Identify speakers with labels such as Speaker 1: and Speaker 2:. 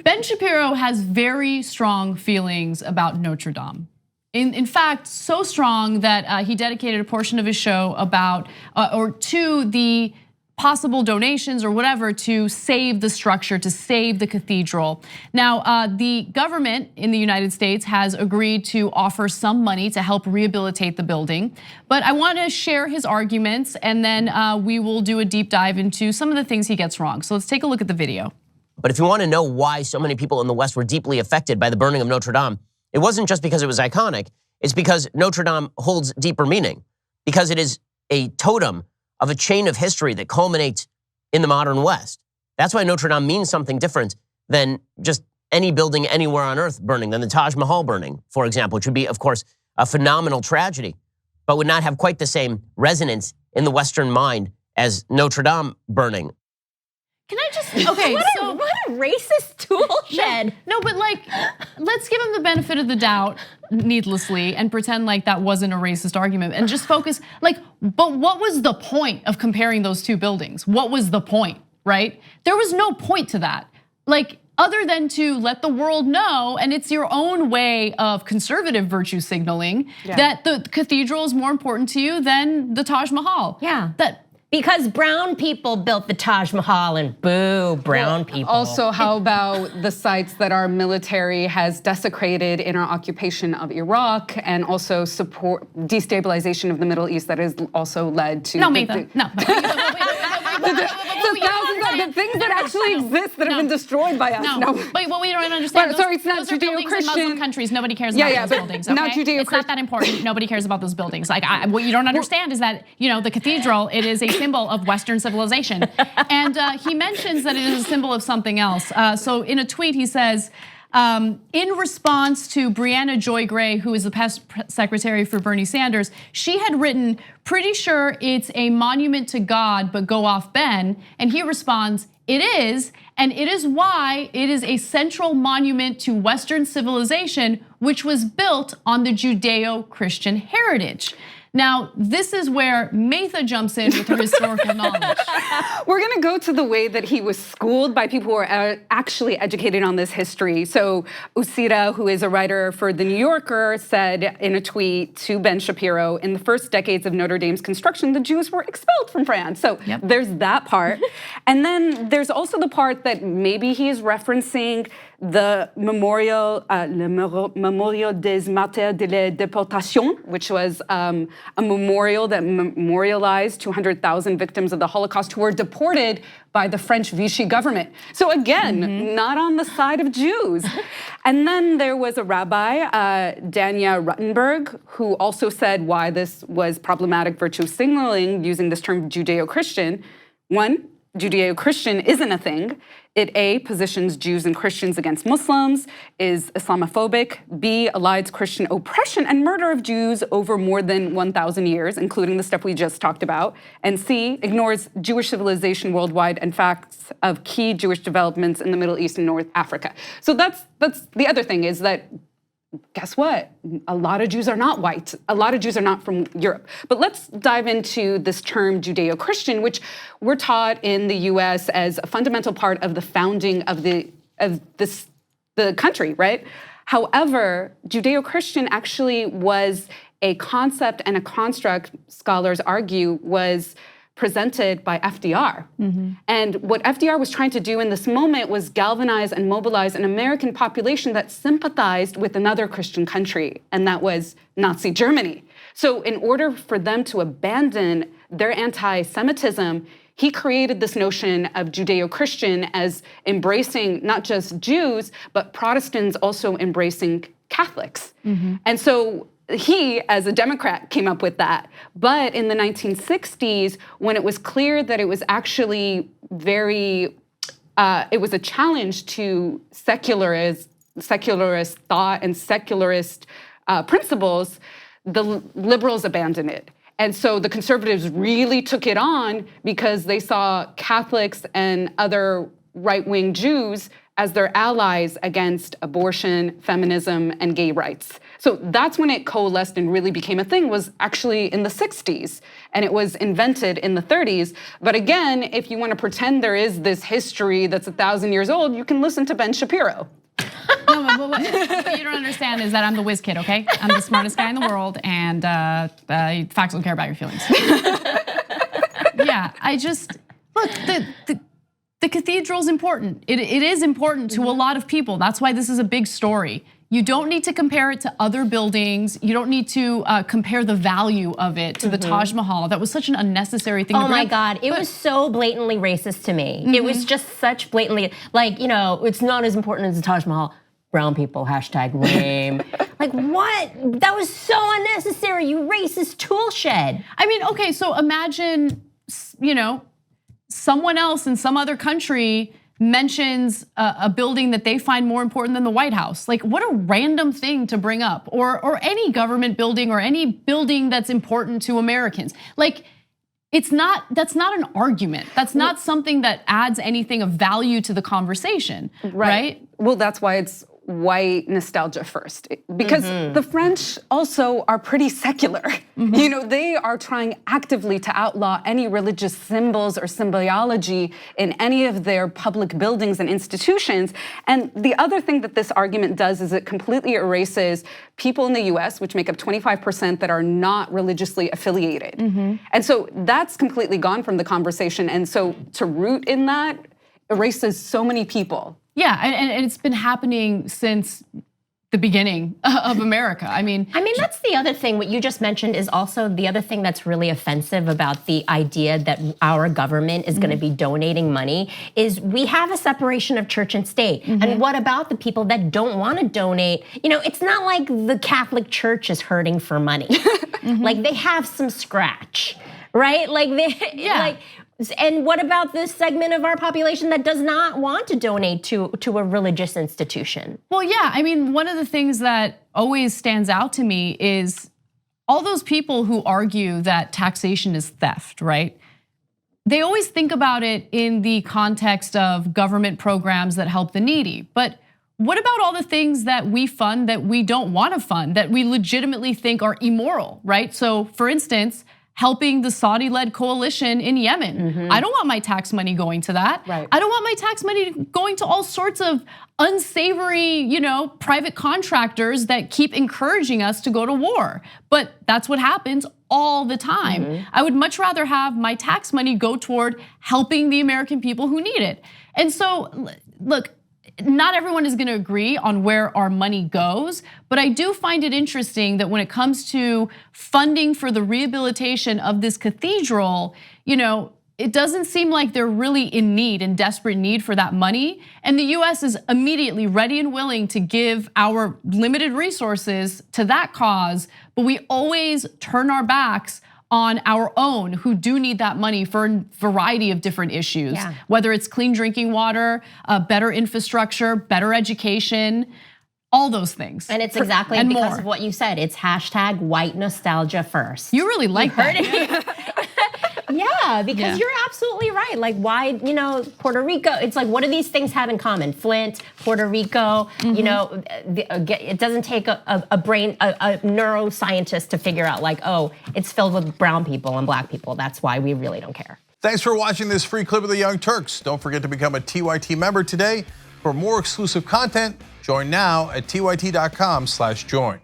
Speaker 1: Ben Shapiro has very strong feelings about Notre Dame. In fact, so strong that he dedicated a portion of his show about or to the possible donations or whatever to save the structure, to save the cathedral. Now, the government in the United States has agreed to offer some money to help rehabilitate the building. But I want to share his arguments, and then we will do a deep dive into some of the things he gets wrong. So let's take a look at the video.
Speaker 2: But if you want to know why so many people in the West were deeply affected by the burning of Notre Dame, it wasn't just because it was iconic, it's because Notre Dame holds deeper meaning, because it is a totem of a chain of history that culminates in the modern West. That's why Notre Dame means something different than just any building anywhere on earth burning, than the Taj Mahal burning, for example, which would be, of course, a phenomenal tragedy, but would not have quite the same resonance in the Western mind as Notre Dame burning.
Speaker 1: Can I just, okay,
Speaker 3: what a racist tool shed.
Speaker 1: No, but like, let's give him the benefit of the doubt needlessly and pretend like that wasn't a racist argument and just focus, like, but what was the point of comparing those two buildings? What was the point, right? There was no point to that. Like, other than to let the world know, and it's your own way of conservative virtue signaling, that the cathedral is more important to you than the Taj Mahal.
Speaker 3: Yeah. Because brown people built the Taj Mahal and boo, brown people.
Speaker 4: Also, how about the sites that our military has desecrated in our occupation of Iraq, and also support destabilization of the Middle East that has also led to—
Speaker 1: No, Maytha, no.
Speaker 4: The things that actually exist that have been destroyed by us.
Speaker 1: No, but what we don't understand,
Speaker 4: sorry, it's not
Speaker 1: those are buildings in Muslim countries. Nobody cares about those buildings, okay?
Speaker 4: Not Judeo-Christian.
Speaker 1: It's not that important. Nobody cares about those buildings. Like, what you don't understand is that, the cathedral, it is a symbol of Western civilization. And he mentions that it is a symbol of something else. So in a tweet, he says, in response to Brianna Joy Gray, who is the past secretary for Bernie Sanders, she had written, "Pretty sure it's a monument to God, but go off Ben." And he responds, "It is, and it is why it is a central monument to Western civilization, which was built on the Judeo-Christian heritage." Now, this is where Maytha jumps in with her historical knowledge.
Speaker 4: We're gonna go to the way that he was schooled by people who are actually educated on this history. So Usira, who is a writer for The New Yorker, said in a tweet to Ben Shapiro, "In the first decades of Notre Dame's construction, the Jews were expelled from France." So there's that part. And then there's also the part that maybe he is referencing the memorial, le Memorial des Martyrs de la Déportation, which was a memorial that memorialized 200,000 victims of the Holocaust who were deported by the French Vichy government. So again, not on the side of Jews. And then there was a rabbi, Danya Ruttenberg, who also said why this was problematic virtue signaling using this term Judeo-Christian. One, Judeo-Christian isn't a thing. It A, positions Jews and Christians against Muslims, is Islamophobic. B, allies Christian oppression and murder of Jews over more than 1,000 years, including the stuff we just talked about. And C, ignores Jewish civilization worldwide and facts of key Jewish developments in the Middle East and North Africa. So that's the other thing, is that, guess what? A lot of Jews are not white. A lot of Jews are not from Europe. But let's dive into this term Judeo-Christian, which we're taught in the US as a fundamental part of the founding of the country, right? However, Judeo-Christian actually was a concept and a construct, scholars argue, was presented by FDR. And what FDR was trying to do in this moment was galvanize and mobilize an American population that sympathized with another Christian country, and that was Nazi Germany. So in order for them to abandon their anti-Semitism, he created this notion of Judeo-Christian as embracing not just Jews, but Protestants also embracing Catholics. And so he, as a Democrat, came up with that. But in the 1960s, when it was clear that it was actually it was a challenge to secularist thought and secularist principles, the liberals abandoned it. And so the conservatives really took it on because they saw Catholics and other right-wing Jews as their allies against abortion, feminism, and gay rights. So that's when it coalesced and really became a thing, was actually in the 60s. And it was invented in the 30s. But again, if you want to pretend there is this history that's 1,000 years old, you can listen to Ben Shapiro.
Speaker 1: No, but what you don't understand is that I'm the whiz kid, okay? I'm the smartest guy in the world, and facts don't care about your feelings. Yeah, I just, look, the cathedral's important. It is important to a lot of people. That's why this is a big story. You don't need to compare it to other buildings. You don't need to compare the value of it to the Taj Mahal. That was such an unnecessary thing to bring
Speaker 3: Oh my
Speaker 1: up.
Speaker 3: God, it was so blatantly racist to me. It was just such blatantly, like, you know, it's not as important as the Taj Mahal. Brown people, #lame. Like what? That was so unnecessary, you racist tool shed.
Speaker 1: I mean, okay, so imagine, you know, someone else in some other country mentions a building that they find more important than the White House. Like, what a random thing to bring up, or any government building or any building that's important to Americans. Like, that's not an argument. That's not something that adds anything of value to the conversation, right?
Speaker 4: Well, that's why it's white nostalgia first, because the French also are pretty secular. You know, they are trying actively to outlaw any religious symbols or symbology in any of their public buildings and institutions. And the other thing that this argument does is it completely erases people in the US, which make up 25%, that are not religiously affiliated. And so that's completely gone from the conversation. And so to root in that erases so many people.
Speaker 1: Yeah, and it's been happening since the beginning of America. I mean,
Speaker 3: that's the other thing. What you just mentioned is also the other thing that's really offensive about the idea that our government is going to be donating money is we have a separation of church and state. And what about the people that don't want to donate? You know, it's not like the Catholic Church is hurting for money. Like they have some scratch, right? Like and what about this segment of our population that does not want to donate to a religious institution?
Speaker 1: Well, yeah, I mean, one of the things that always stands out to me is all those people who argue that taxation is theft, right? They always think about it in the context of government programs that help the needy. But what about all the things that we fund that we don't want to fund, that we legitimately think are immoral, right? So, for instance, helping the Saudi-led coalition in Yemen. I don't want my tax money going to that.
Speaker 3: Right.
Speaker 1: I don't want my tax money going to all sorts of unsavory, you know, private contractors that keep encouraging us to go to war. But that's what happens all the time. I would much rather have my tax money go toward helping the American people who need it. And so, look, not everyone is gonna agree on where our money goes, but I do find it interesting that when it comes to funding for the rehabilitation of this cathedral, you know, it doesn't seem like they're really in desperate need for that money. And the US is immediately ready and willing to give our limited resources to that cause, but we always turn our backs on our own who do need that money for a variety of different issues, whether it's clean drinking water, better infrastructure, better education, all those things.
Speaker 3: And it's exactly
Speaker 1: and
Speaker 3: because
Speaker 1: more.
Speaker 3: of what you said. It's #white nostalgia first.
Speaker 1: You really like that.
Speaker 3: Yeah, because you're absolutely right. Like why, you know, Puerto Rico, it's like, what do these things have in common? Flint, Puerto Rico, you know, it doesn't take a neuroscientist to figure out like, oh, it's filled with brown people and black people. That's why we really don't care.
Speaker 5: Thanks for watching this free clip of the Young Turks. Don't forget to become a TYT member today. For more exclusive content, join now at tyt.com/join.